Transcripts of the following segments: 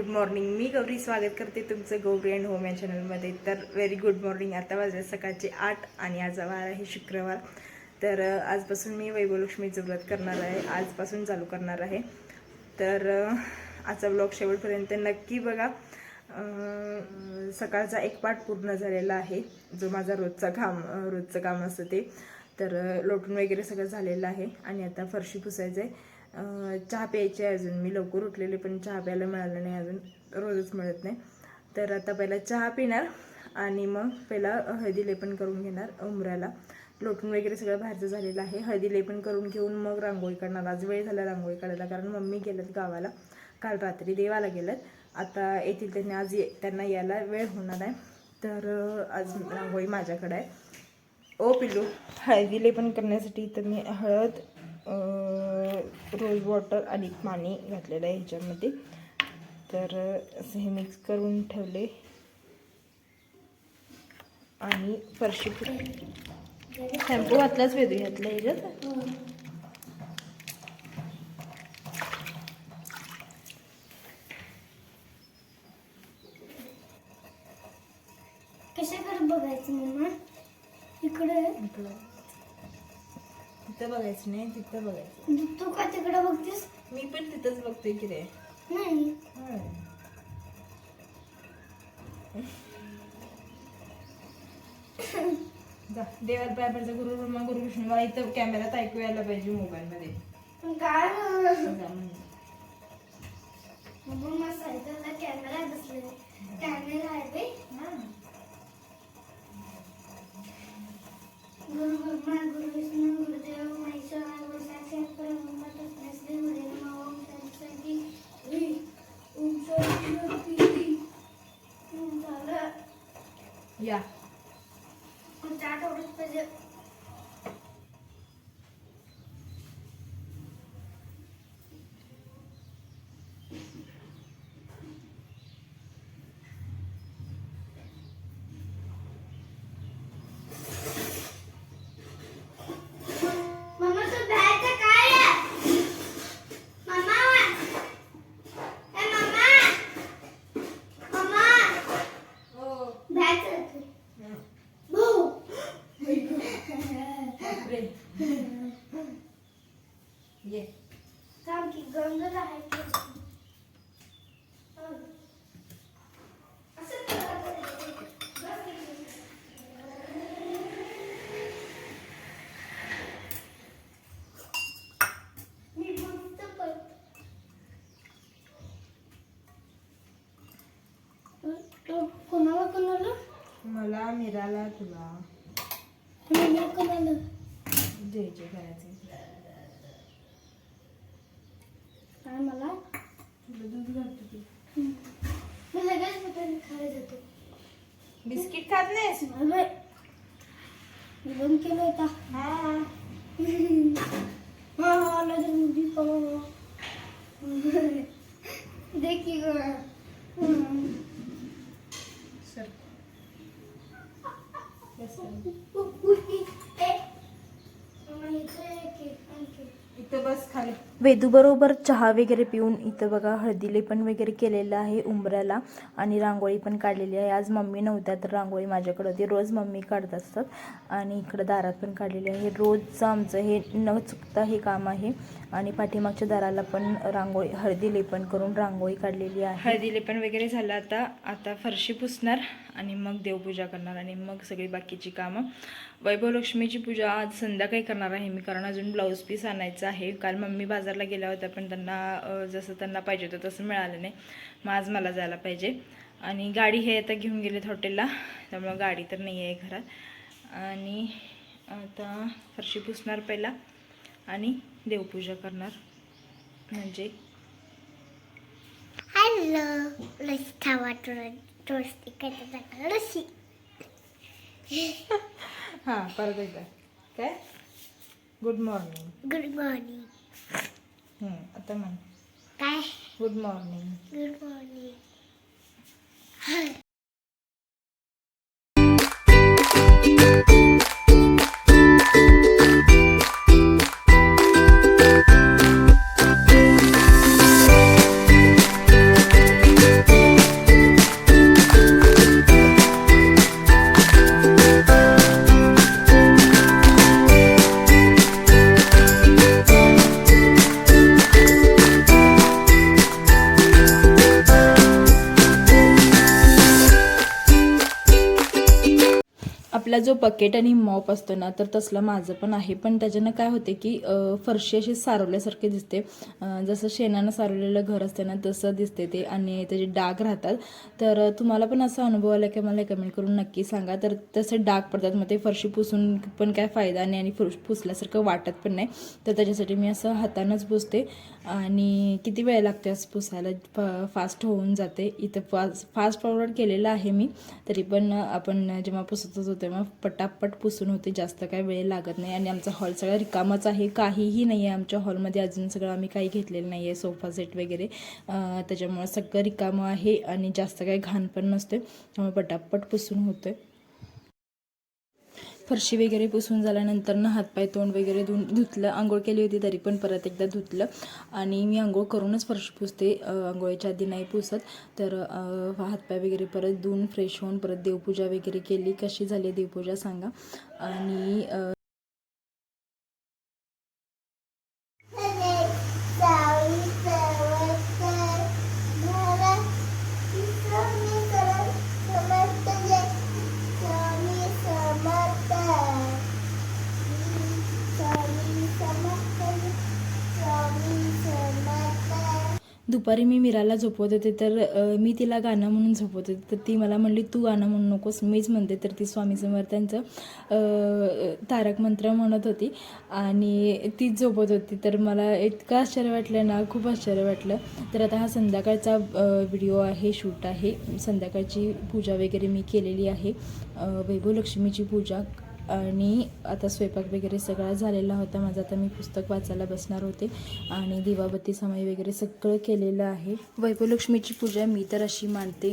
Good morning. मी गौरी स्वागत करते तुमचं गौरी अँड होम या चॅनलमध्ये. तर व्हेरी गुड मॉर्निंग. आता वाजले सकाळचे 8 आणि आज वार आहे शुक्रवार. तर आजपासून मी वैभवलक्ष्मीचं व्रत करणार आहे. आजपासून चालू करणार आहे. तर आजचा ब्लॉग शेवटपर्यंत नक्की बघा. सकाळचा एक पाठ पूर्ण झालेला आहे, जो माझा रोजचं काम असतं ते. तर लोटून वगैरे सगळं झालेलं आहे आणि आता फरशी पुसायचं आहे. चहा प्यायची आहे अजून. मी लवकर उठलेले पण चहा प्यायला मिळालं नाही अजून, रोजच मिळत नाही. तर आता पहिला चहा पिणार आणि मग पहिला हळदी लेपन करून घेणार उंबऱ्याला. लोटून वगैरे सगळं बाहेरचं झालेलं आहे. हळदी लेपन करून घेऊन मग रांगोळी काढणार. आज वेळ झाला रांगोळी काढायला, कारण मम्मी गेल्यात गावाला. काल रात्री देवाला गेल्यात. आता येतील त्यांनी. आज त्यांना यायला वेळ होणार आहे. तर आज रांगोळी माझ्याकडे आहे. ओ पिल्लू, हळदी लेपन करण्यासाठी तर मी हळद, रोज वॉटर आणि पाणी घातलेलं आहे ह्याच्यामध्ये. तर असं हे मिक्स करून ठेवले आणि फरशी शॅम्पू घातलाच वेगळी घातला ह्याच्यात. कशाकडे बघायचं मम्मा? इकडे तिथं बघायचं नाही, तिथं बघायचं. तू का तिकडे बघतेस? मी पण तिथंच बघतोय की रे. नाही. जा देवाला पाय पडचा. गुरु विष्णू. मला इथं कॅमेऱ्यात ऐकू यायला पाहिजे मोबाईलमध्ये. काय जा मम्मा सायकलला कॅमेरा बसले. कॅमेरा आहे बे. गुरु ब्रह्मा गुरु विष्णू गुरुदेव महेश्वर गुरुसाक्षात परब्रह्म तस्मै श्री गुरुवे नमः. ओम शांती शांती. ओम शांती शांती. झालं. या चाट आवडत पाहिजे. ये काम की गंध आहे की कोणाला कोणाला? मला, मीराला, तुला कोणाला द्यायचे करायचे. काय मला? तुला दूध घालतो की. मी लगेच मटण खायला जातो. बिस्किट खात नाहीस? बंद केलं होता. हा लगेच मुली देखी सर इथं बस खाली. वेदू बरोबर चहा वगैरे पिऊन इथं बघा हळदी लेपन वगैरे केलेलं आहे उंबऱ्याला आणि रांगोळी पण काढलेली आहे. आज मम्मी नव्हत्या तर रांगोळी माझ्याकडे होती. रोज मम्मी काढत असतात आणि इकडं दारात पण काढलेली आहे. रोजचं आमचं हे न चुकता हे काम आहे. आणि पाठीमागच्या दाराला पण रांगोळी हळदी लेपन करून रांगोळी काढलेली आहे. हळदी लेपन वगैरे झालं. आता फरशी पुसणार आणि मग देवपूजा करणार आणि मग सगळी बाकीची कामं. वैभवलक्ष्मीची पूजा आज संध्याकाळी करणार आहे मी, कारण अजून ब्लाऊज पीस आणायचं आहे. काल मम्मी बाजारला गेल्या होत्या पण त्यांना जसं त्यांना पाहिजे होतं तसं मिळालं नाही. मग आज मला जायला पाहिजे. आणि गाडी हे आता घेऊन गेलेत हॉटेलला, त्यामुळं गाडी तर नाही आहे घरात. आणि आता फरशी पुसणार पहिला आणि देवपूजा करणार. म्हणजे हॅलो लसी खावा टोस्ट इकडे लसी. हां परत एकदा काय गुड मॉर्निंग. Good morning. आता म्हण काय? Good morning. Good morning. आपला जो बकेट आणि मॉप असतो ना, तर तसलं माझं पण आहे. पण त्याच्यानं काय होते की फरशी अशी सारवल्यासारखे दिसते. जसं शेणानं सारवलेलं घर असते ना तसं दिसते ते, आणि त्याचे डाग राहतात. तर तुम्हाला पण असा अनुभव आला की मला कमेंट करून नक्की सांगा. तर तसे डाग पडतात, मग ते फरशी पुसून पण काय फायदा नाही आणि पुसल्यासारखं वाटत पण नाही. तर त्याच्यासाठी मी असं हातानंच पुसते. आणि किती वेळ लागते असं पुसायला, फास्ट होऊन जाते. इथं फास्ट फॉरवर्ड केलेलं आहे मी, तरी पण आपण जेव्हा पुसत होतो तेव्हा पटापट पुसून होते, जास्त काय वेळ लागत नाही. आणि आमचा हॉल सगळा रिकामाच आहे, काहीही नाही आहे आमच्या हॉलमध्ये. अजून सगळं आम्ही काही घेतलेलं नाही आहे, सोफा सेट वगैरे. त्याच्यामुळे सगळं रिकामं आहे आणि जास्त काही घाण पण नसते, त्यामुळे पटापट पुसून होते. फरशी वगैरे पुसून झाल्यानंतर ना हातपाय तोंड वगैरे धुतलं. आंघोळ केली होती तरी पण परत एकदा धुतलं. आणि मी आंघोळ करूनच फरशी पुसते, आंघोळीच्या आधी नाही पुसत. तर हातपाय वगैरे परत धुवून फ्रेश होऊन परत देवपूजा वगैरे केली. कशी झाली देवपूजा सांगा. आणि दुपारी मी मीराला झोपवत होते, तर मी तिला गाणं म्हणून झोपवत होते. तर ती मला म्हणली तू गाणं म्हणू नकोस, मीच म्हणते. तर ती स्वामी समर्थांचं तारक मंत्र म्हणत होती आणि तीच झोपत होती. तर मला इतकं आश्चर्य वाटलं ना, खूप आश्चर्य वाटलं. तर आता हा संध्याकाळचा व्हिडिओ आहे, शूट आहे. संध्याकाळची पूजा वगैरे मी केलेली आहे, वैभवलक्ष्मीची पूजा. आणि आता स्वयंपाक वगैरे सगळा झालेला होता माझा. आता मी पुस्तक वाचायला बसणार होते आणि दिवाबत्ती समय वगैरे सगळं केलेलं आहे. वैभवलक्ष्मीची पूजा मी तर अशी मानते,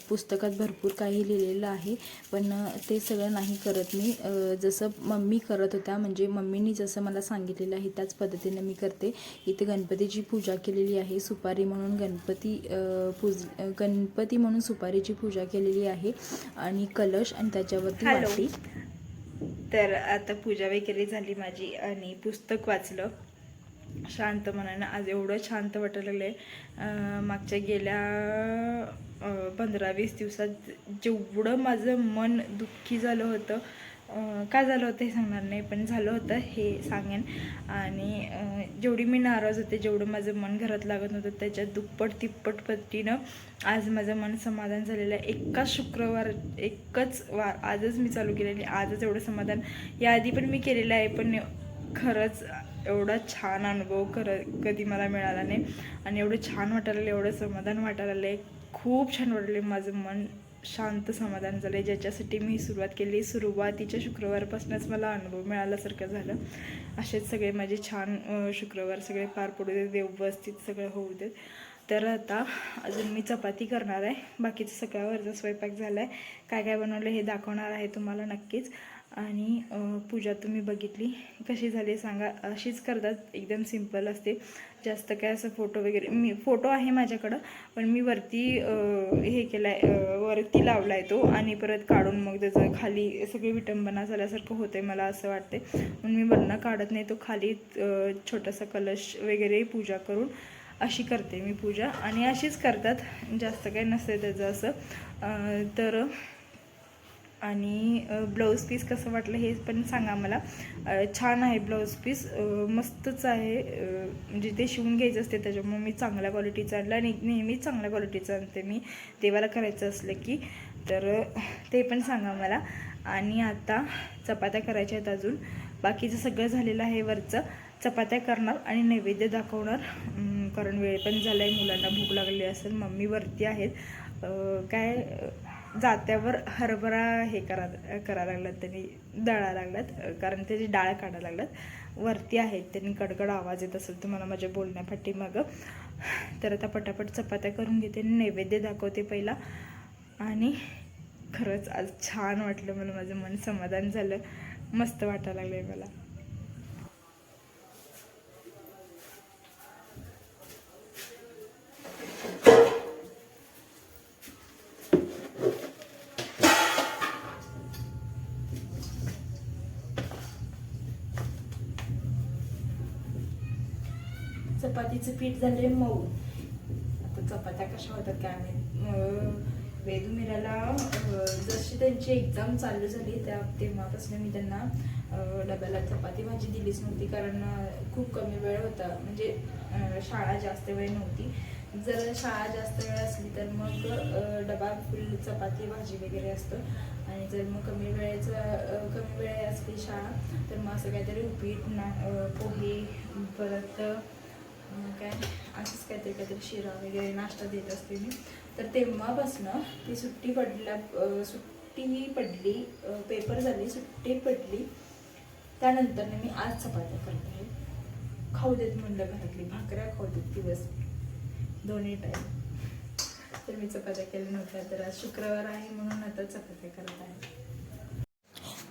पुस्तकात भरपूर काही लिहिलेलं आहे, पण ते सगळं नाही करत मी. जसं मम्मी करत होत्या, म्हणजे मम्मीनी जसं मला सांगितलेलं आहे त्याच पद्धतीने मी करते. इथे गणपतीची पूजा केलेली आहे, सुपारी म्हणून गणपती म्हणून सुपारीची पूजा केलेली आहे, आणि कलश आणि त्याच्यावरती वाटी. तर आता पूजा वगैरे झाली माझी आणि पुस्तक वाचलं शांत मनानं. आज एवढं शांत वाटायला लागलं. मागच्या गेल्या 15-20 दिवसात जेवढं माझं मन दुःखी झालं होतं, का झालं होतं हे सांगणार नाही, पण झालं होतं हे सांगेन. आणि जेवढी मी नाराज होते, जेवढं माझं मन घरात लागत नव्हतं, त्याच्या दुप्पट तिप्पट पट्टीनं आज माझं मन समाधान झालेलं आहे. एकच वार आजच मी चालू केलेली, आजच एवढं समाधान. याआधी पण मी केलेलं आहे, पण खरंच एवढा छान अनुभव कधी मला मिळाला नाही. आणि एवढं छान वाटायला लागलं, एवढं समाधान वाटायला लागलं, खूप छान वाटले. माझं मन शांत समाधान झालं आहे. ज्याच्यासाठी मी सुरुवात केली, सुरुवातीच्या शुक्रवारपासूनच मला अनुभव मिळाल्यासारखं झालं. असेच सगळे माझे छान शुक्रवार सगळे पार पडू देत, व्यवस्थित सगळं होऊ देत. तर आता अजून मी चपाती करणार आहे. बाकीचं सगळ्यावरचा स्वयंपाक झाला आहे. काय काय बनवलं हे दाखवणार आहे तुम्हाला नक्कीच. आणि पूजा तुम्ही बघितली कशी झाली सांगा. अशीच करतात, एकदम सिंपल असते, जास्त काय असं फोटो वगैरे. फोटो आहे माझ्याकडं, पण मी वरती हे केलं आहे, वरती लावला आहे तो, आणि परत काढून मग त्याचं खाली सगळी विटंबना झाल्यासारखं होतं आहे मला असं वाटते, म्हणून मी वरनं काढत नाही. तो खाली छोटासा कलश वगैरे पूजा करून अशी करते मी पूजा. आणि अशीच करतात, जास्त काही नसते त्याचं असं. तर आणि ब्लाऊज पीस कसं वाटलं हे पण सांगा मला. छान आहे ब्लाऊज पीस, मस्तच आहे. म्हणजे ते शिवून घ्यायचं असते, त्याच्यामुळे मी चांगल्या क्वालिटीचं आणलं, आणि नेहमीच चांगल्या क्वालिटीचं आणते मी देवाला करायचं असलं की. तर ते पण सांगा मला. आणि आता चपात्या करायच्या आहेत अजून, बाकीचं सगळं झालेलं आहे वरचं. चपात्या करणार आणि नैवेद्य दाखवणार, कारण वेळ पण झाला आहे, मुलांना भूक लागली असेल. मम्मी वरती आहेत, काय जात्यावर हरभरा हे करा लागलात, त्यांनी दळा लागलात, कारण त्याची डाळ काढायला लागलात. वरती आहेत, त्यांनी कडकड आवाज येत असेल तुम्हाला माझ्या बोलण्यापाठी मग. तर आता पटापट चपात्या करून घेते, नैवेद्य दाखवते पहिला. आणि खरंच आज छान वाटलं मला, माझं मन समाधान झालं, मस्त वाटायला लागलं आहे मला. चपातीचं पीठ झाले मऊ. आता चपात्या कशा होतात काय माहिती. वेदू मीराला जशी त्यांची एक्झाम चालू झाली तेव्हापासून मी त्यांना डब्याला चपाती भाजी दिलीच नव्हती, कारण खूप कमी वेळ होता, म्हणजे शाळा जास्त वेळ नव्हती. जर शाळा जास्त वेळ असली तर मग डबा फुल चपाती भाजी वगैरे असतं, आणि जर मग कमी वेळ असली शाळा तर मग असं काहीतरी उपीट पोहे, परत काय असंच काहीतरी शिरा वगैरे नाश्ता देत असते मी. तर तेव्हापासनं ती सुट्टी पडली, पेपर झाली, सुट्टी पडली, त्यानंतर मी आज चपात्या करत आहे. खाऊ देत म्हणलं, घरातली भाकऱ्या खाऊ देत दिवस दोन्ही टाईम. तर मी चपात्या केल्या नव्हत्या, तर आज शुक्रवार आहे म्हणून आता चपात्या करत आहे.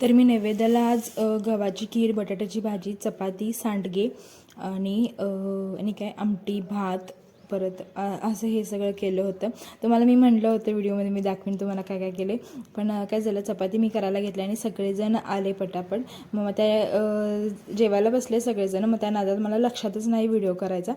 तर मी नैवेद्याला आज गव्हाची खीर, बटाट्याची भाजी, चपाती, सांडगे आणि काय आमटी, भात, परत असं हे सगळं केलं होतं. तुम्हाला मी म्हटलं होतं व्हिडिओमध्ये मी दाखवीन तुम्हाला काय काय केले, पण काय झालं, चपाती मी करायला घेतली आणि सगळेजण आले पटापट. मग त्या जेवायला बसले सगळेजण, मग त्या नादात मला लक्षातच नाही व्हिडिओ करायचा.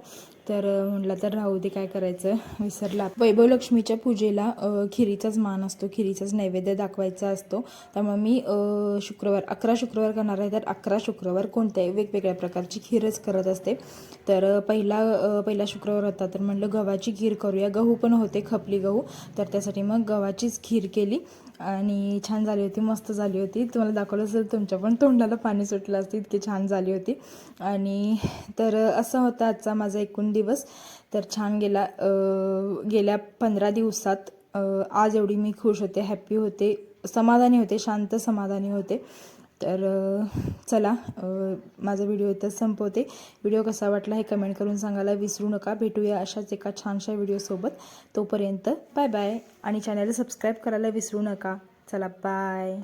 तर म्हटलं तर राहू दे, काय करायचं, विसरला. वैभव लक्ष्मीच्या पूजेला खिरीचाच मान असतो, खिरीचाच नैवेद्य दाखवायचा असतो. त्यामुळे मी 11 शुक्रवार करणार आहे, तर 11 शुक्रवार कोणत्याही वेगवेगळ्या प्रकारची खीरच करत असते. तर पहिला शुक्रवार होता, तर म्हटलं गव्हाची खीर करूया. गहू पण होते, खपली गहू, तर त्यासाठी मग गव्हाचीच खीर केली आणि छान झाली होती, मस्त झाली होती. तुम्हाला दाखवलं असेल, तुमच्या पण तोंडाला पाणी सुटलं असतं, इतकी छान झाली होती. आणि तर असा होता आजचा माझा एकूण दिवस. तर छान गेल्या 15 दिवसात आज एवढी मी खुश होते, हॅप्पी होते, समाधानी होते, शांत समाधानी होते. तर चला, माझा व्हिडिओ इथंच संपवते. व्हिडिओ कसा वाटला हे कमेंट करून सांगायला विसरू नका. भेटूया अशाच एका छानशा व्हिडिओसोबत. तोपर्यंत बाय बाय, आणि चॅनलला सबस्क्राईब करायला विसरू नका. चला बाय.